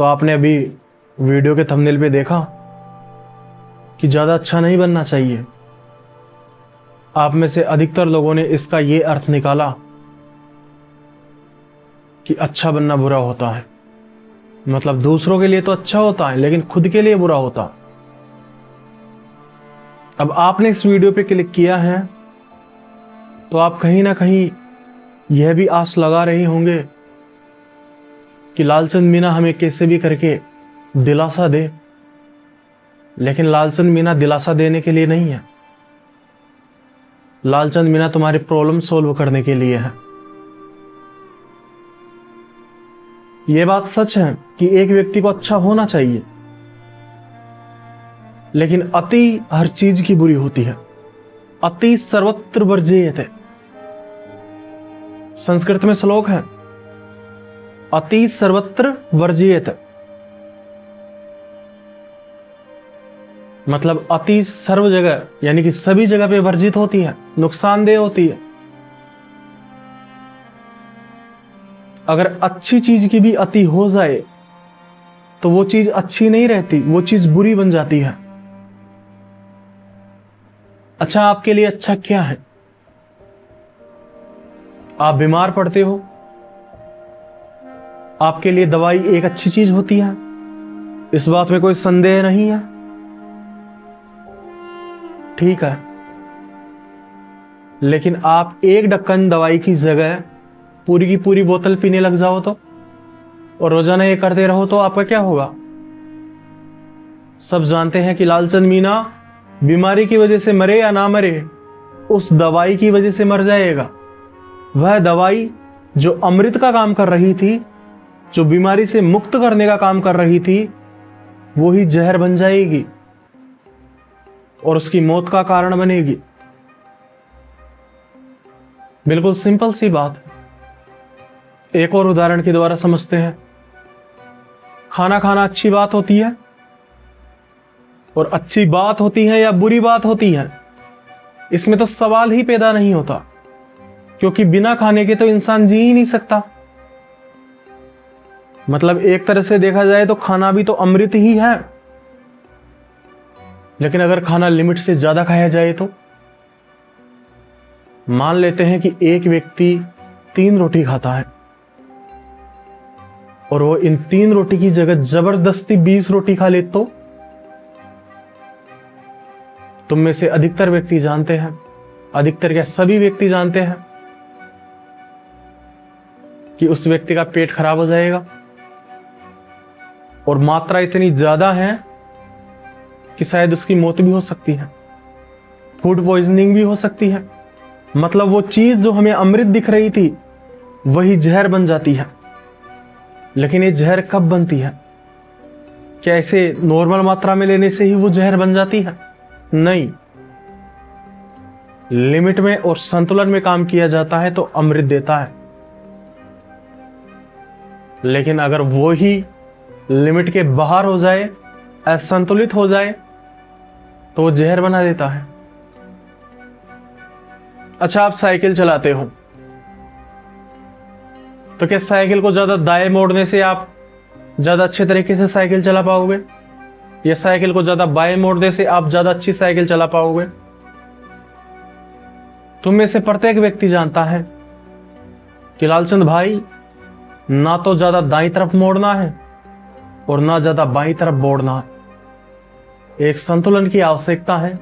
तो आपने अभी वीडियो के थंबनेल पे देखा कि ज़्यादा अच्छा नहीं बनना चाहिए। आप में से अधिकतर लोगों ने इसका ये अर्थ निकाला कि अच्छा बनना बुरा होता है, मतलब दूसरों के लिए तो अच्छा होता है लेकिन खुद के लिए बुरा होता। अब आपने इस वीडियो पे क्लिक किया है तो आप कहीं ना कहीं यह भी आस लगा रहे होंगे कि लालचंद मीना हमें कैसे भी करके दिलासा दे, लेकिन लालचंद मीना दिलासा देने के लिए नहीं है। लालचंद मीना तुम्हारी प्रॉब्लम सॉल्व करने के लिए है। यह बात सच है कि एक व्यक्ति को अच्छा होना चाहिए, लेकिन अति हर चीज की बुरी होती है। अति सर्वत्र वर्ज्यते। संस्कृत में श्लोक है, अति सर्वत्र वर्ज्यते, मतलब अति सर्व जगह यानी कि सभी जगह पे वर्जित होती है, नुकसानदेह होती है। अगर अच्छी चीज की भी अति हो जाए तो वो चीज अच्छी नहीं रहती, वो चीज बुरी बन जाती है। अच्छा, आपके लिए अच्छा क्या है? आप बीमार पड़ते हो, आपके लिए दवाई एक अच्छी चीज होती है, इस बात में कोई संदेह नहीं है। ठीक है, लेकिन आप एक ढक्कन दवाई की जगह पूरी की पूरी बोतल पीने लग जाओ तो, और रोजाना ये करते रहो तो आपका क्या होगा? सब जानते हैं कि लालचंद मीना बीमारी की वजह से मरे या ना मरे, उस दवाई की वजह से मर जाएगा। वह दवाई जो अमृत का काम कर रही थी, जो बीमारी से मुक्त करने का काम कर रही थी, वो ही जहर बन जाएगी और उसकी मौत का कारण बनेगी। बिल्कुल सिंपल सी बात है। एक और उदाहरण के द्वारा समझते हैं। खाना खाना अच्छी बात होती है, और अच्छी बात होती है या बुरी बात होती है, इसमें तो सवाल ही पैदा नहीं होता, क्योंकि बिना खाने के तो इंसान जी ही नहीं सकता। मतलब एक तरह से देखा जाए तो खाना भी तो अमृत ही है, लेकिन अगर खाना लिमिट से ज्यादा खाया जाए तो, मान लेते हैं कि एक व्यक्ति 3 रोटी खाता है और वो इन 3 रोटी की जगह जबरदस्ती 20 रोटी खा ले तो तुम में से अधिकतर व्यक्ति जानते हैं, अधिकतर क्या सभी व्यक्ति जानते हैं कि उस व्यक्ति का पेट खराब हो जाएगा, और मात्रा इतनी ज्यादा है कि शायद उसकी मौत भी हो सकती है, फूड पॉइजनिंग भी हो सकती है। मतलब वो चीज जो हमें अमृत दिख रही थी वही जहर बन जाती है। लेकिन ये जहर कब बनती है? क्या ऐसे नॉर्मल मात्रा में लेने से ही वो जहर बन जाती है? नहीं, लिमिट में और संतुलन में काम किया जाता है तो अमृत देता है। लेकिन अगर वो ही लिमिट के बाहर हो जाए, असंतुलित हो जाए, तो वो जहर बना देता है। अच्छा, आप साइकिल चलाते हो तो क्या साइकिल को ज्यादा दाएं मोड़ने से आप ज्यादा अच्छे तरीके से साइकिल चला पाओगे, या साइकिल को ज्यादा बाएं मोड़ने से आप ज्यादा अच्छी साइकिल चला पाओगे? तुम में से प्रत्येक व्यक्ति जानता है कि लालचंद भाई, ना तो ज्यादा दाईं तरफ मोड़ना है और ना ज्यादा बाईं तरफ मोड़ना है। एक संतुलन की आवश्यकता है,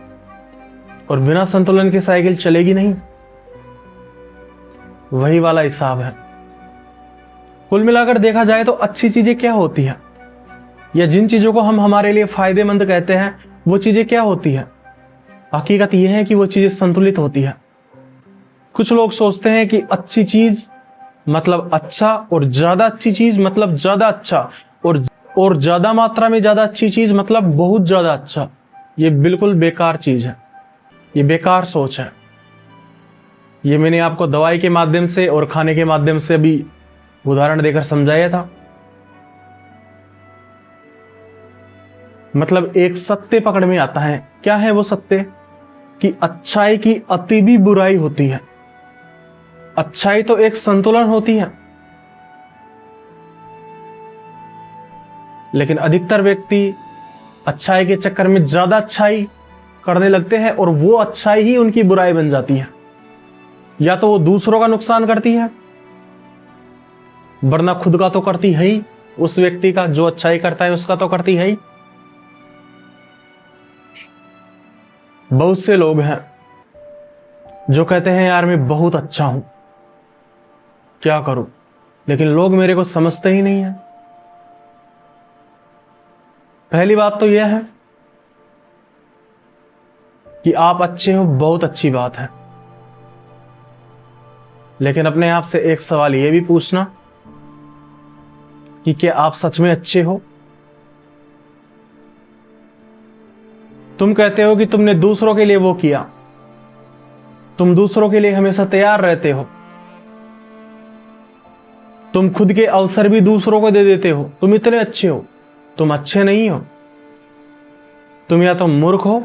और बिना संतुलन की साइकिल चलेगी नहीं। वही वाला हिसाब है। कुल मिलाकर देखा जाए तो अच्छी चीजें क्या होती हैं, या जिन चीजों को हम हमारे लिए फायदेमंद कहते हैं वो चीजें क्या होती हैं? हकीकत यह है कि वो चीजें संतुलित होती है। कुछ लोग सोचते हैं कि अच्छी चीज मतलब अच्छा, और ज्यादा अच्छी चीज मतलब ज्यादा अच्छा, और ज्यादा मात्रा में ज्यादा अच्छी चीज मतलब बहुत ज्यादा अच्छा। ये बिल्कुल बेकार चीज है, ये बेकार सोच है। ये मैंने आपको दवाई के माध्यम से और खाने के माध्यम से अभी उदाहरण देकर समझाया था। मतलब एक सत्य पकड़ में आता है। क्या है वो सत्य? कि अच्छाई की अति भी बुराई होती है। अच्छाई तो एक संतुलन होती है। लेकिन अधिकतर व्यक्ति अच्छाई के चक्कर में ज्यादा अच्छाई करने लगते हैं और वो अच्छाई ही उनकी बुराई बन जाती है। या तो वो दूसरों का नुकसान करती है, वरना खुद का तो करती है ही, उस व्यक्ति का जो अच्छाई करता है उसका तो करती है ही। बहुत से लोग हैं जो कहते हैं यार मैं बहुत अच्छा हूं, क्या करूं, लेकिन लोग मेरे को समझते ही नहीं है। पहली बात तो यह है कि आप अच्छे हो, बहुत अच्छी बात है, लेकिन अपने आप से एक सवाल यह भी पूछना कि क्या आप सच में अच्छे हो? तुम कहते हो कि तुमने दूसरों के लिए वो किया, तुम दूसरों के लिए हमेशा तैयार रहते हो, तुम खुद के अवसर भी दूसरों को दे देते हो, तुम इतने अच्छे हो। तुम अच्छे नहीं हो, तुम या तो मूर्ख हो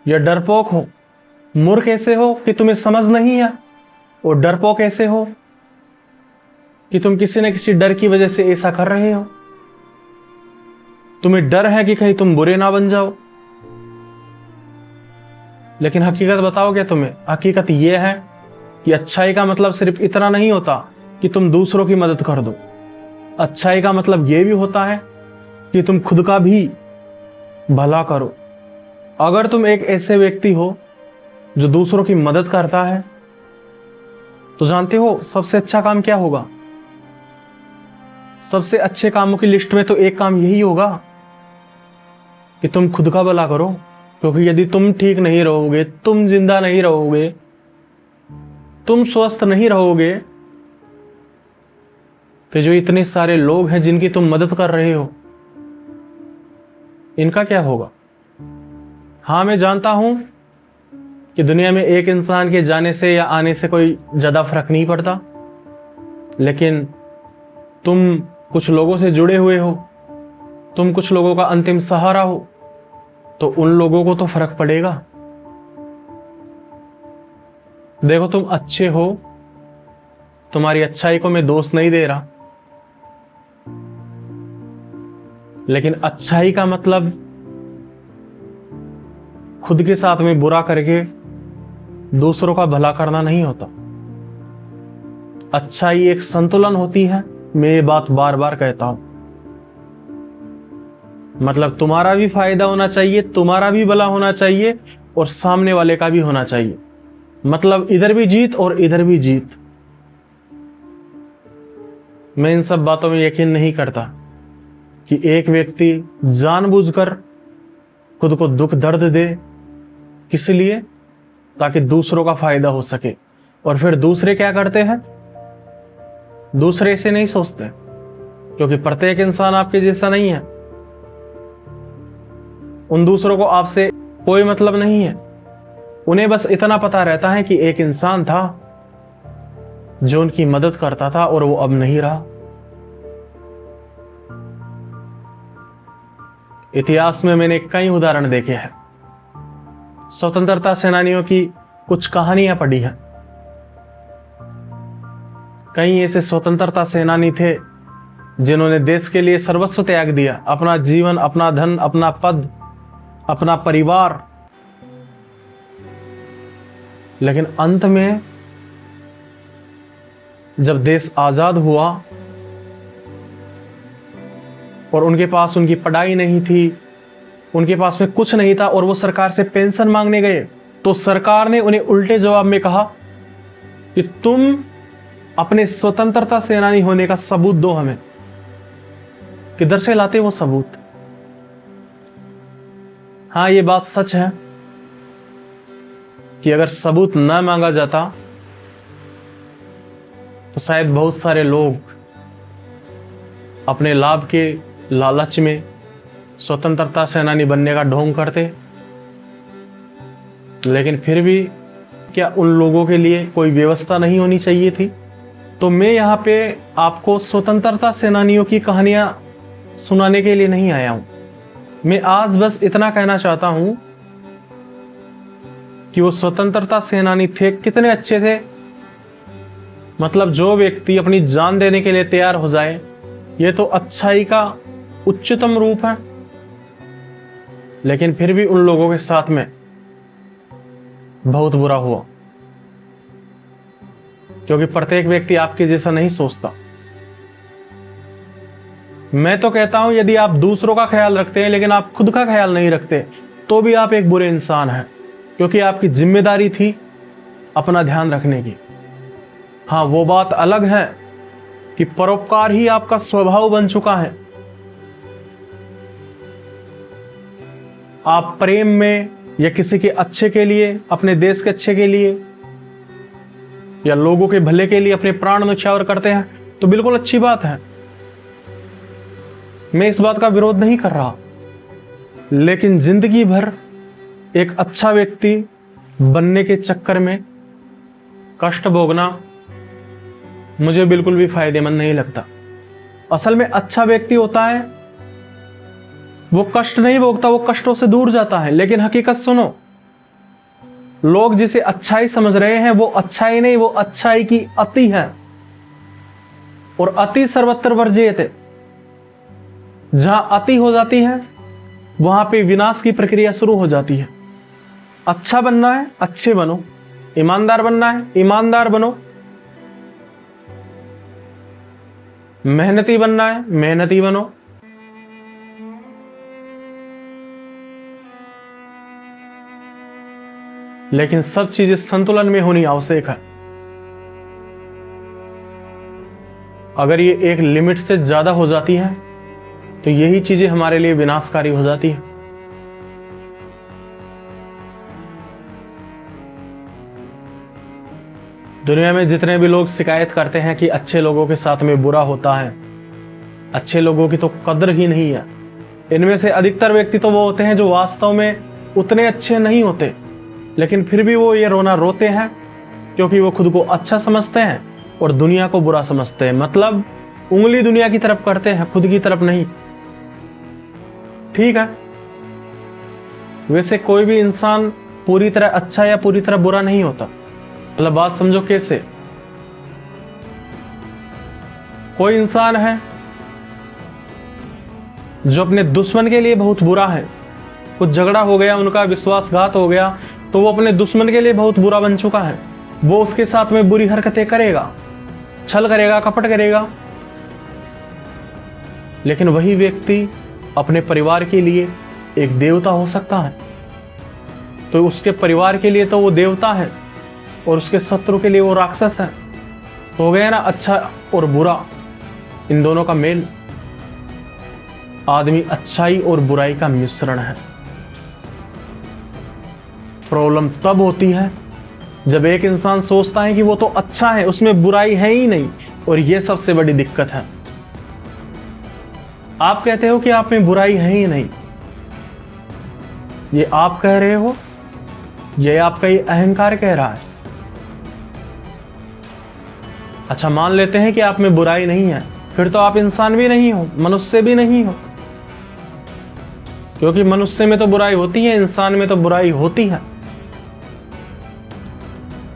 या डरपोक हो। मूर्ख ऐसे हो कि तुम्हें समझ नहीं है, और डरपोक ऐसे हो कि तुम किसी न किसी डर की वजह से ऐसा कर रहे हो। तुम्हें डर है कि कहीं तुम बुरे ना बन जाओ, लेकिन हकीकत बताओ क्या तुम्हें? हकीकत यह है कि अच्छाई का मतलब सिर्फ इतना नहीं होता कि तुम दूसरों की मदद कर दो। अच्छाई का मतलब यह भी होता है कि तुम खुद का भी भला करो। अगर तुम एक ऐसे व्यक्ति हो जो दूसरों की मदद करता है, तो जानते हो सबसे अच्छा काम क्या होगा? सबसे अच्छे कामों की लिस्ट में तो एक काम यही होगा कि तुम खुद का भला करो, क्योंकि यदि तुम ठीक नहीं रहोगे, तुम जिंदा नहीं रहोगे, तुम स्वस्थ नहीं रहोगे, तो जो इतने सारे लोग हैं जिनकी तुम मदद कर रहे हो, इनका क्या होगा? हां, मैं जानता हूं कि दुनिया में एक इंसान के जाने से या आने से कोई ज्यादा फर्क नहीं पड़ता, लेकिन तुम कुछ लोगों से जुड़े हुए हो, तुम कुछ लोगों का अंतिम सहारा हो, तो उन लोगों को तो फर्क पड़ेगा। देखो, तुम अच्छे हो, तुम्हारी अच्छाई को मैं दोष नहीं दे रहा, लेकिन अच्छाई का मतलब खुद के साथ में बुरा करके दूसरों का भला करना नहीं होता। अच्छाई एक संतुलन होती है, मैं ये बात बार बार कहता हूं। मतलब तुम्हारा भी फायदा होना चाहिए, तुम्हारा भी भला होना चाहिए, और सामने वाले का भी होना चाहिए। मतलब इधर भी जीत और इधर भी जीत। मैं इन सब बातों में यकीन नहीं करता कि एक व्यक्ति जानबूझकर खुद को दुख दर्द दे, किस लिए? ताकि दूसरों का फायदा हो सके। और फिर दूसरे क्या करते हैं? दूसरे ऐसे नहीं सोचते, क्योंकि प्रत्येक इंसान आपके जैसा नहीं है। उन दूसरों को आपसे कोई मतलब नहीं है। उन्हें बस इतना पता रहता है कि एक इंसान था जो उनकी मदद करता था और वो अब नहीं रहा। इतिहास में मैंने कई उदाहरण देखे हैं। स्वतंत्रता सेनानियों की कुछ कहानियां पढ़ी हैं। कई ऐसे स्वतंत्रता सेनानी थे जिन्होंने देश के लिए सर्वस्व त्याग दिया, अपना जीवन, अपना धन, अपना पद, अपना परिवार, लेकिन अंत में जब देश आजाद हुआ और उनके पास उनकी पढ़ाई नहीं थी, उनके पास में कुछ नहीं था, और वो सरकार से पेंशन मांगने गए, तो सरकार ने उन्हें उल्टे जवाब में कहा कि तुम अपने स्वतंत्रता सेनानी होने का सबूत दो हमें। किधर से लाते वो सबूत? हाँ, ये बात सच है कि अगर सबूत ना मांगा जाता तो शायद बहुत सारे लोग अपने लाभ के लालच में स्वतंत्रता सेनानी बनने का ढोंग करते। लेकिन फिर भी क्या उन लोगों के लिए कोई व्यवस्था नहीं होनी चाहिए थी? तो मैं यहाँ पे आपको स्वतंत्रता सेनानियों की कहानियां सुनाने के लिए नहीं आया हूं। मैं आज बस इतना कहना चाहता हूं कि वो स्वतंत्रता सेनानी थे, कितने अच्छे थे। मतलब जो व्यक्ति अपनी जान देने के लिए तैयार हो जाए, ये तो अच्छाई का उच्चतम रूप है, लेकिन फिर भी उन लोगों के साथ में बहुत बुरा हुआ, क्योंकि प्रत्येक व्यक्ति आपके जैसा नहीं सोचता। मैं तो कहता हूं यदि आप दूसरों का ख्याल रखते हैं लेकिन आप खुद का ख्याल नहीं रखते तो भी आप एक बुरे इंसान हैं, क्योंकि आपकी जिम्मेदारी थी अपना ध्यान रखने की। हाँ, वो बात अलग है कि परोपकार ही आपका स्वभाव बन चुका है। आप प्रेम में या किसी के अच्छे के लिए, अपने देश के अच्छे के लिए या लोगों के भले के लिए अपने प्राण न्यौछावर करते हैं तो बिल्कुल अच्छी बात है। मैं इस बात का विरोध नहीं कर रहा, लेकिन जिंदगी भर एक अच्छा व्यक्ति बनने के चक्कर में कष्ट भोगना मुझे बिल्कुल भी फायदेमंद नहीं लगता। असल में अच्छा व्यक्ति होता है वो कष्ट नहीं भोगता, वो कष्टों से दूर जाता है। लेकिन हकीकत सुनो, लोग जिसे अच्छाई समझ रहे हैं वो अच्छाई नहीं, वो अच्छाई की अति है, और अति सर्वत्र वर्जियते। जहां अति हो जाती है वहां पे विनाश की प्रक्रिया शुरू हो जाती है। अच्छा बनना है, अच्छे बनो। ईमानदार बनना है, ईमानदार बनो। मेहनती बनना है, मेहनती बनो। लेकिन सब चीजें संतुलन में होनी आवश्यक है। अगर ये एक लिमिट से ज्यादा हो जाती है तो यही चीजें हमारे लिए विनाशकारी हो जाती है। दुनिया में जितने भी लोग शिकायत करते हैं कि अच्छे लोगों के साथ में बुरा होता है, अच्छे लोगों की तो कदर ही नहीं है, इनमें से अधिकतर व्यक्ति तो वो होते हैं जो वास्तव में उतने अच्छे नहीं होते, लेकिन फिर भी वो ये रोना रोते हैं क्योंकि वो खुद को अच्छा समझते हैं और दुनिया को बुरा समझते हैं। मतलब उंगली दुनिया की तरफ करते हैं, खुद की तरफ नहीं। ठीक है, वैसे कोई भी इंसान पूरी तरह अच्छा या पूरी तरह बुरा नहीं होता। मतलब बात समझो कैसे। कोई इंसान है जो अपने दुश्मन के लिए बहुत बुरा है, कुछ झगड़ा हो गया, उनका विश्वासघात हो गया, तो वो अपने दुश्मन के लिए बहुत बुरा बन चुका है। वो उसके साथ में बुरी हरकतें करेगा, छल करेगा, कपट करेगा। लेकिन वही व्यक्ति अपने परिवार के लिए एक देवता हो सकता है, तो उसके परिवार के लिए तो वो देवता है और उसके शत्रु के लिए वो राक्षस है। तो हो गया ना अच्छा और बुरा, इन दोनों का मेल। आदमी अच्छाई और बुराई का मिश्रण है। प्रॉब्लम तब होती है जब एक इंसान सोचता है कि वो तो अच्छा है, उसमें बुराई है ही नहीं, और ये सबसे बड़ी दिक्कत है। आप कहते हो कि आप में बुराई है ही नहीं, ये आप कह रहे हो, ये आपका ये अहंकार कह रहा है। अच्छा, मान लेते हैं कि आप में बुराई नहीं है, फिर तो आप इंसान भी नहीं हो, मनुष्य भी नहीं हो, क्योंकि मनुष्य में तो बुराई होती है, इंसान में तो बुराई होती है।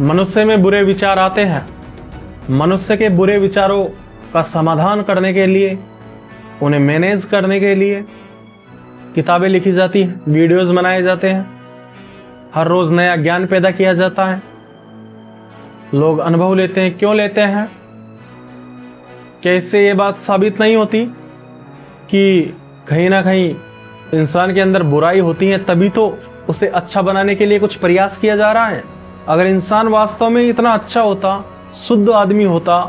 मनुष्य में बुरे विचार आते हैं, मनुष्य के बुरे विचारों का समाधान करने के लिए, उन्हें मैनेज करने के लिए किताबें लिखी जाती हैं, वीडियोस बनाए जाते हैं, हर रोज नया ज्ञान पैदा किया जाता है, लोग अनुभव लेते हैं। क्यों लेते हैं? क्या इससे ये बात साबित नहीं होती कि कहीं ना कहीं इंसान के अंदर बुराई होती है, तभी तो उसे अच्छा बनाने के लिए कुछ प्रयास किया जा रहा है? अगर इंसान वास्तव में इतना अच्छा होता, शुद्ध आदमी होता,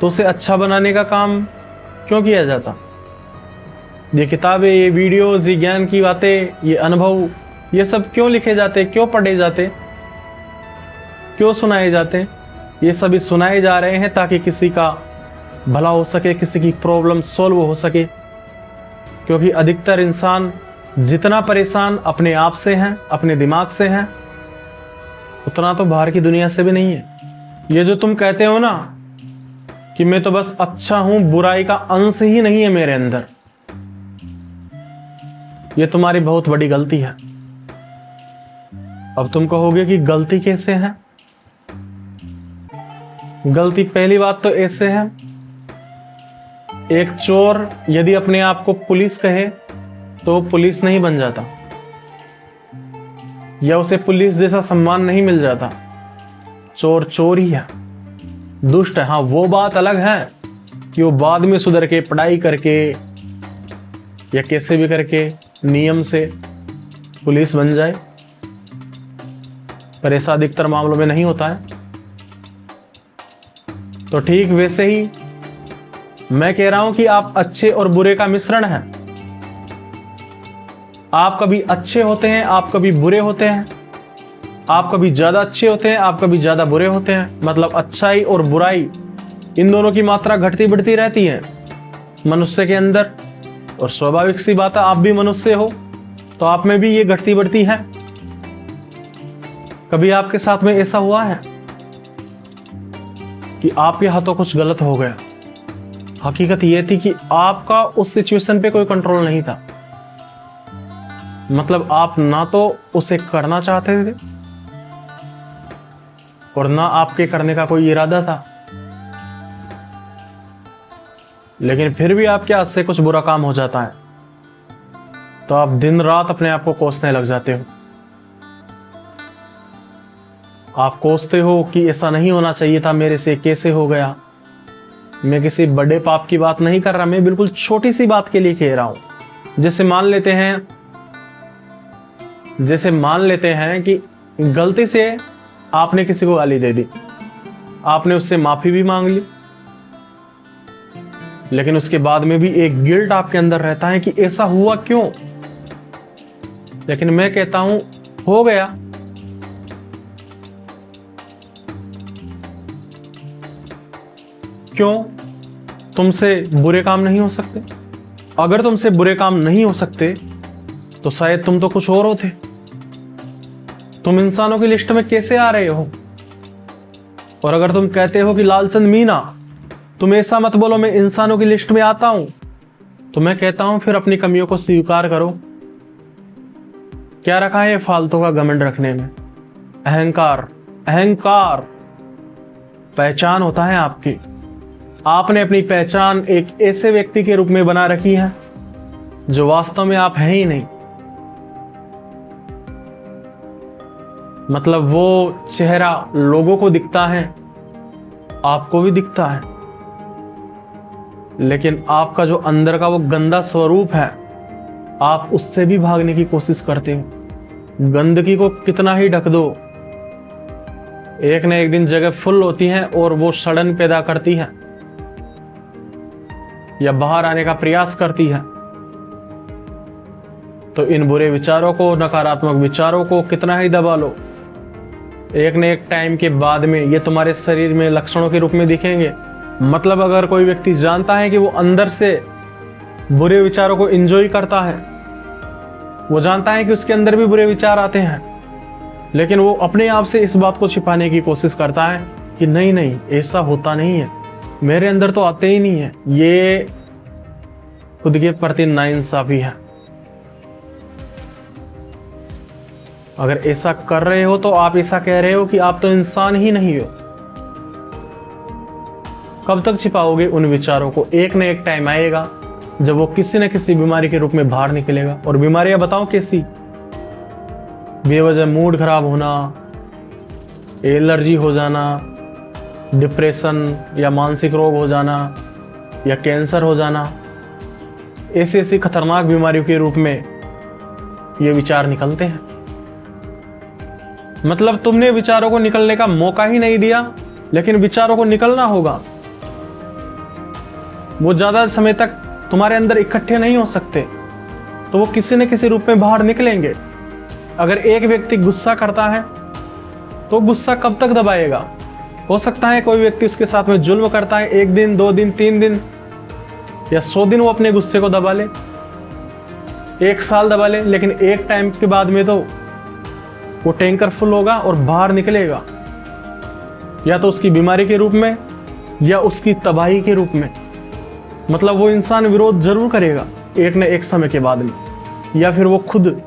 तो उसे अच्छा बनाने का काम क्यों किया जाता? ये किताबें, ये वीडियोस, ये ज्ञान की बातें, ये अनुभव, ये सब क्यों लिखे जाते, क्यों पढ़े जाते, क्यों सुनाए जाते? ये सभी सुनाए जा रहे हैं ताकि किसी का भला हो सके, किसी की प्रॉब्लम सॉल्व हो सके। क्योंकि अधिकतर इंसान जितना परेशान अपने आप से हैं, अपने दिमाग से हैं, उतना तो बाहर की दुनिया से भी नहीं है। ये जो तुम कहते हो ना कि मैं तो बस अच्छा हूं, बुराई का अंश ही नहीं है मेरे अंदर, ये तुम्हारी बहुत बड़ी गलती है। अब तुम कहोगे कि गलती कैसे है? गलती पहली बात तो ऐसे है एक चोर यदि अपने आप को पुलिस कहे तो पुलिस नहीं बन जाता, या उसे पुलिस जैसा सम्मान नहीं मिल जाता। चोर चोर ही है, दुष्ट है। हाँ, वो बात अलग है कि वो बाद में सुधर के, पढ़ाई करके या कैसे भी करके नियम से पुलिस बन जाए, पर ऐसा अधिकतर मामलों में नहीं होता है। तो ठीक वैसे ही मैं कह रहा हूं कि आप अच्छे और बुरे का मिश्रण है। आप कभी अच्छे होते हैं, आप कभी बुरे होते हैं, आप कभी ज्यादा अच्छे होते हैं, आप कभी ज्यादा बुरे होते हैं। मतलब अच्छाई और बुराई, इन दोनों की मात्रा घटती बढ़ती रहती है मनुष्य के अंदर। और स्वाभाविक सी बात है, आप भी मनुष्य हो तो आप में भी ये घटती बढ़ती है। कभी आपके साथ में ऐसा हुआ है कि आपके हाथों कुछ गलत हो गया? हकीकत यह थी कि आपका उस सिचुएशन पे कोई कंट्रोल नहीं था। मतलब आप ना तो उसे करना चाहते थे और ना आपके करने का कोई इरादा था, लेकिन फिर भी आपके हाथ से कुछ बुरा काम हो जाता है तो आप दिन रात अपने आप को कोसने लग जाते हो। आप कोसते हो कि ऐसा नहीं होना चाहिए था, मेरे से कैसे हो गया। मैं किसी बड़े पाप की बात नहीं कर रहा, मैं बिल्कुल छोटी सी बात के लिए कह रहा हूं। जैसे मान लेते हैं कि गलती से आपने किसी को गाली दे दी, आपने उससे माफी भी मांग ली, लेकिन उसके बाद में भी एक गिल्ट आपके अंदर रहता है कि ऐसा हुआ क्यों। लेकिन मैं कहता हूं, हो गया, क्यों? तुमसे बुरे काम नहीं हो सकते? अगर तुमसे बुरे काम नहीं हो सकते तो शायद तुम तो कुछ और होते। तुम इंसानों की लिस्ट में कैसे आ रहे हो? और अगर तुम कहते हो कि लालचंद मीना, तुम ऐसा मत बोलो मैं इंसानों की लिस्ट में आता हूं, तो मैं कहता हूं फिर अपनी कमियों को स्वीकार करो। क्या रखा है फालतू का घमंड रखने में? अहंकार, अहंकार पहचान होता है आपकी। आपने अपनी पहचान एक ऐसे व्यक्ति के रूप में बना रखी है जो वास्तव में आप हैं ही नहीं। मतलब वो चेहरा लोगों को दिखता है, आपको भी दिखता है, लेकिन आपका जो अंदर का वो गंदा स्वरूप है, आप उससे भी भागने की कोशिश करते हो। गंदगी को कितना ही ढक दो, एक न एक दिन जगह फुल होती है और वो सड़न पैदा करती है या बाहर आने का प्रयास करती है। तो इन बुरे विचारों को, नकारात्मक विचारों को कितना ही दबा लो, एक न एक टाइम के बाद में ये तुम्हारे शरीर में लक्षणों के रूप में दिखेंगे। मतलब अगर कोई व्यक्ति जानता है कि वो अंदर से बुरे विचारों को एंजॉय करता है, वो जानता है कि उसके अंदर भी बुरे विचार आते हैं, लेकिन वो अपने आप से इस बात को छिपाने की कोशिश करता है कि नहीं नहीं, ऐसा होता नहीं है, मेरे अंदर तो आते ही नहीं है। ये खुद के प्रति नाइंसाफी है। अगर ऐसा कर रहे हो तो आप ऐसा कह रहे हो कि आप तो इंसान ही नहीं हो। कब तक छिपाओगे उन विचारों को? एक न एक टाइम आएगा जब वो किसी न किसी बीमारी के रूप में बाहर निकलेगा। और बीमारियां बताओ कैसी? बेवजह मूड खराब होना, एलर्जी हो जाना, डिप्रेशन या मानसिक रोग हो जाना या कैंसर हो जाना, ऐसी ऐसी खतरनाक बीमारियों के रूप में ये विचार निकलते हैं। मतलब तुमने विचारों को निकलने का मौका ही नहीं दिया, लेकिन विचारों को निकलना होगा। वो ज्यादा समय तक तुम्हारे अंदर इकट्ठे नहीं हो सकते, तो वो किसी न किसी रूप में बाहर निकलेंगे। अगर एक व्यक्ति गुस्सा करता है तो गुस्सा कब तक दबाएगा? हो सकता है कोई व्यक्ति उसके साथ में जुल्म करता है, 1 दिन 2 दिन 3 दिन या 100 दिन वो अपने गुस्से को दबा ले, 1 साल दबा ले, लेकिन एक टाइम के बाद में तो वो टैंकर फुल होगा और बाहर निकलेगा, या तो उसकी बीमारी के रूप में या उसकी तबाही के रूप में। मतलब वो इंसान विरोध जरूर करेगा एक न एक समय के बाद में, या फिर वो खुद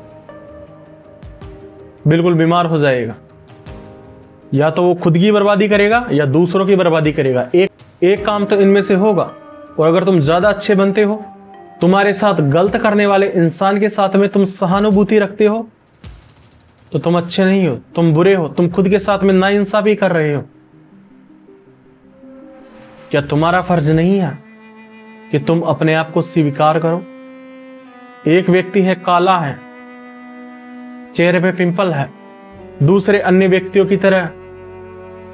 बिल्कुल बीमार हो जाएगा। या तो वो खुद की बर्बादी करेगा या दूसरों की बर्बादी करेगा। एक काम तो इनमें से होगा। और अगर तुम ज्यादा अच्छे बनते हो, तुम्हारे साथ गलत करने वाले इंसान के साथ में तुम सहानुभूति रखते हो, तो तुम अच्छे नहीं हो, तुम बुरे हो, तुम खुद के साथ में नाइंसाफी कर रहे हो। क्या तुम्हारा फर्ज नहीं है कि तुम अपने आप को स्वीकार करो? एक व्यक्ति है, काला है, चेहरे पे पिंपल है, दूसरे अन्य व्यक्तियों की तरह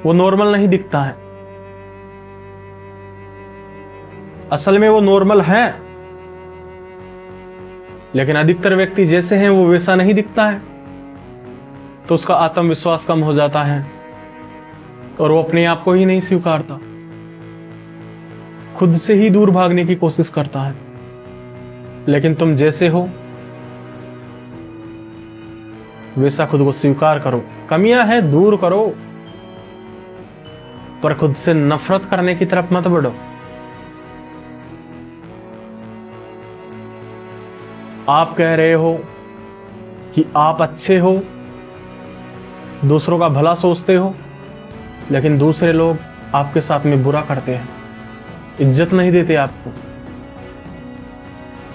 वो नॉर्मल नहीं दिखता है। असल में वो नॉर्मल है, लेकिन अधिकतर व्यक्ति जैसे हैं वो वैसा नहीं दिखता है, तो उसका आत्मविश्वास कम हो जाता है और वो अपने आप को ही नहीं स्वीकारता, खुद से ही दूर भागने की कोशिश करता है। लेकिन तुम जैसे हो वैसा खुद को स्वीकार करो। कमियां हैं दूर करो, पर खुद से नफरत करने की तरफ मत बढ़ो। आप कह रहे हो कि आप अच्छे हो, दूसरों का भला सोचते हो, लेकिन दूसरे लोग आपके साथ में बुरा करते हैं, इज्जत नहीं देते आपको।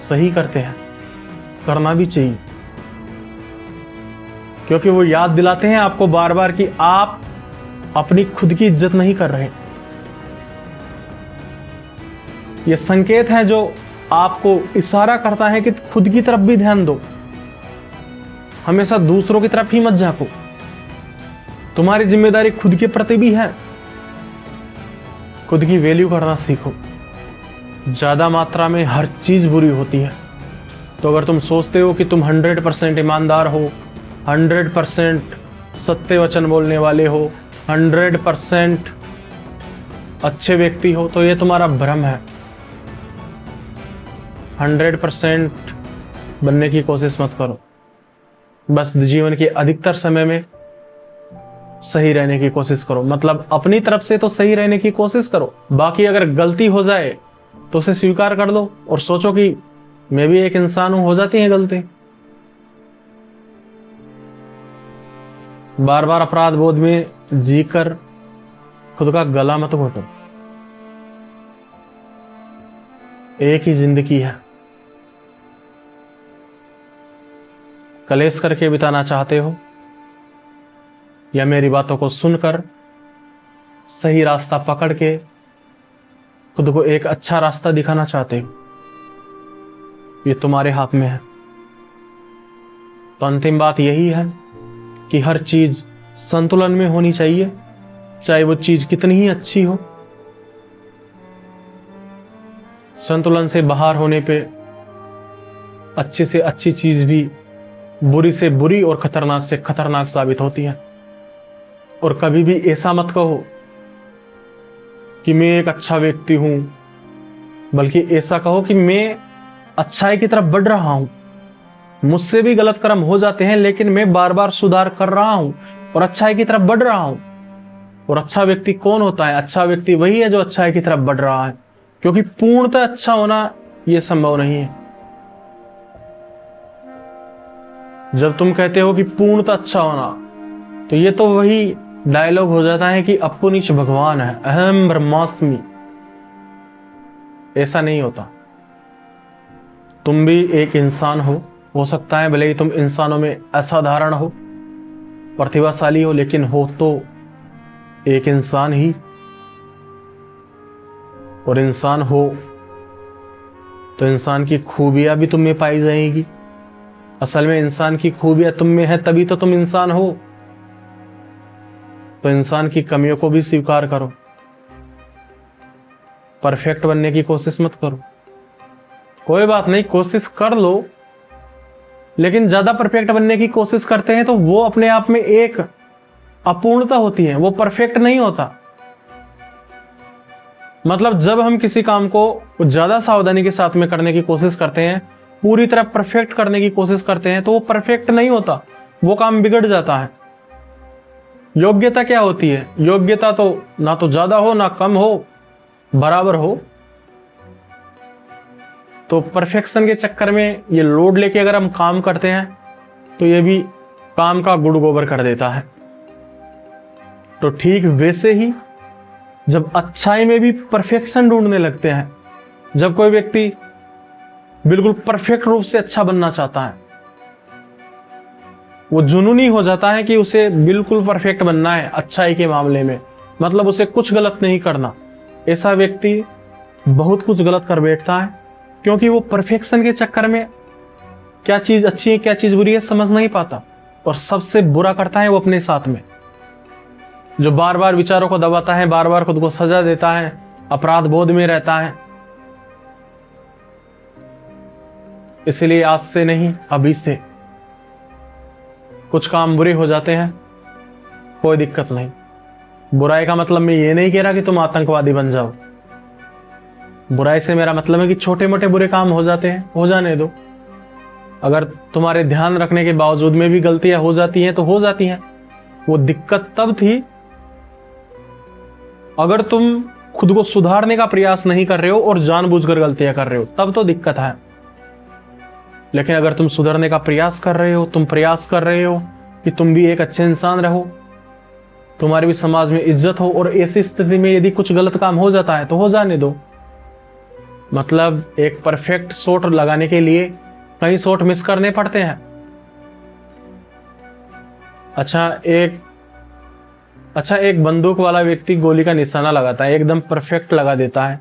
सही करते हैं, करना भी चाहिए, क्योंकि वो याद दिलाते हैं आपको बार बार कि आप अपनी खुद की इज्जत नहीं कर रहे। ये संकेत है जो आपको इशारा करता है कि खुद की तरफ भी ध्यान दो, हमेशा दूसरों की तरफ ही मत झांको। तुम्हारी जिम्मेदारी खुद के प्रति भी है। खुद की वैल्यू करना सीखो। ज्यादा मात्रा में हर चीज बुरी होती है, तो अगर तुम सोचते हो कि तुम 100% ईमानदार हो, 100% सत्य वचन बोलने वाले हो, 100% अच्छे व्यक्ति हो, तो यह तुम्हारा भ्रम है। 100% बनने की कोशिश मत करो। बस जीवन के अधिकतर समय में सही रहने की कोशिश करो। मतलब अपनी तरफ से तो सही रहने की कोशिश करो, बाकी अगर गलती हो जाए तो उसे स्वीकार कर लो और सोचो कि मैं भी एक इंसान हूं, हो जाती है गलती। बार बार अपराध बोध में जीकर खुद का गला मत घोटो। एक ही जिंदगी है, कलेश करके बिताना चाहते हो या मेरी बातों को सुनकर सही रास्ता पकड़ के खुद को एक अच्छा रास्ता दिखाना चाहते हो? ये तुम्हारे हाथ में है। तो अंतिम बात यही है कि हर चीज संतुलन में होनी चाहिए, चाहे वो चीज कितनी ही अच्छी हो। संतुलन से बाहर होने पे अच्छी से अच्छी चीज भी बुरी से बुरी और खतरनाक से खतरनाक साबित होती है। और कभी भी ऐसा मत कहो कि मैं एक अच्छा व्यक्ति हूं, बल्कि ऐसा कहो कि मैं अच्छाई की तरफ बढ़ रहा हूं। मुझसे भी गलत कर्म हो जाते हैं, लेकिन मैं बार बार सुधार कर रहा हूं और अच्छाई की तरफ बढ़ रहा हूं। और अच्छा व्यक्ति कौन होता है? अच्छा व्यक्ति वही है जो अच्छाई की तरफ बढ़ रहा है, क्योंकि पूर्णतः अच्छा होना यह संभव नहीं है। जब तुम कहते हो कि पूर्णतः अच्छा होना, तो ये तो वही डायलॉग हो जाता है कि अपुनिश भगवान है, अहम ब्रह्मास्मि। ऐसा नहीं होता। तुम भी एक इंसान हो सकता है भले ही तुम इंसानों में असाधारण हो, प्रतिभाशाली हो, लेकिन हो तो एक इंसान ही। और इंसान हो तो इंसान की खूबियां भी तुम में पाई जाएंगी। असल में इंसान की खूबियां तुम में है, तभी तो तुम इंसान हो। तो इंसान की कमियों को भी स्वीकार करो। परफेक्ट बनने की कोशिश मत करो। कोई बात नहीं, कोशिश कर लो, लेकिन ज्यादा परफेक्ट बनने की कोशिश करते हैं तो वो अपने आप में एक अपूर्णता होती है, वो परफेक्ट नहीं होता। मतलब जब हम किसी काम को ज्यादा सावधानी के साथ में करने की कोशिश करते हैं, पूरी तरह परफेक्ट करने की कोशिश करते हैं, तो वो परफेक्ट नहीं होता, वो काम बिगड़ जाता है। योग्यता क्या होती है? योग्यता तो ना तो ज्यादा हो ना कम हो, बराबर हो। तो परफेक्शन के चक्कर में ये लोड लेके अगर हम काम करते हैं तो ये भी काम का गुड़ गोबर कर देता है। तो ठीक वैसे ही जब अच्छाई में भी परफेक्शन ढूंढने लगते हैं जब कोई व्यक्ति बिल्कुल परफेक्ट रूप से अच्छा बनना चाहता है, वो जुनूनी हो जाता है कि उसे बिल्कुल परफेक्ट बनना है अच्छाई के मामले में, मतलब उसे कुछ गलत नहीं करना। ऐसा व्यक्ति बहुत कुछ गलत कर बैठता है, क्योंकि वो परफेक्शन के चक्कर में क्या चीज अच्छी है क्या चीज बुरी है समझ नहीं पाता। और सबसे बुरा करता है वो अपने साथ में, जो बार बार विचारों को दबाता है, बार बार खुद को सजा देता है, अपराध बोध में रहता है। इसलिए आज से नहीं अभी से कुछ काम बुरे हो जाते हैं, कोई दिक्कत नहीं। बुराई का मतलब मैं ये नहीं कह रहा कि तुम आतंकवादी बन जाओ। बुराई से मेरा मतलब है कि छोटे मोटे बुरे काम हो जाते हैं, हो जाने दो। अगर तुम्हारे ध्यान रखने के बावजूद में भी गलतियां हो जाती हैं तो हो जाती हैं। वो दिक्कत तब थी अगर तुम खुद को सुधारने का प्रयास नहीं कर रहे हो और जानबूझकर गलतियां कर रहे हो, तब तो दिक्कत है। लेकिन अगर तुम सुधरने का प्रयास कर रहे हो, तुम प्रयास कर रहे हो कि तुम भी एक अच्छे इंसान रहो, तुम्हारी भी समाज में इज्जत हो, और ऐसी स्थिति में यदि कुछ गलत काम हो जाता है तो हो जाने दो। मतलब एक परफेक्ट शॉट लगाने के लिए कई शॉट मिस करने पड़ते हैं। अच्छा एक बंदूक वाला व्यक्ति गोली का निशाना लगाता है, एकदम परफेक्ट लगा देता है।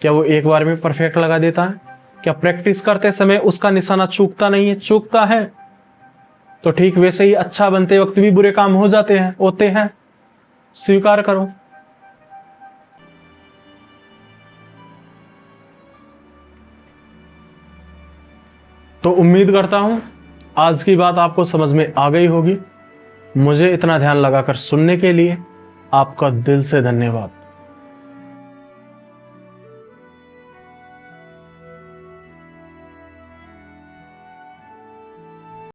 क्या वो एक बार में परफेक्ट लगा देता है? क्या प्रैक्टिस करते समय उसका निशाना चूकता नहीं है? चूकता है। तो ठीक वैसे ही अच्छा बनते वक्त भी बुरे काम हो जाते हैं, होते हैं, स्वीकार करो। तो उम्मीद करता हूं आज की बात आपको समझ में आ गई होगी। मुझे इतना ध्यान लगाकर सुनने के लिए आपका दिल से धन्यवाद।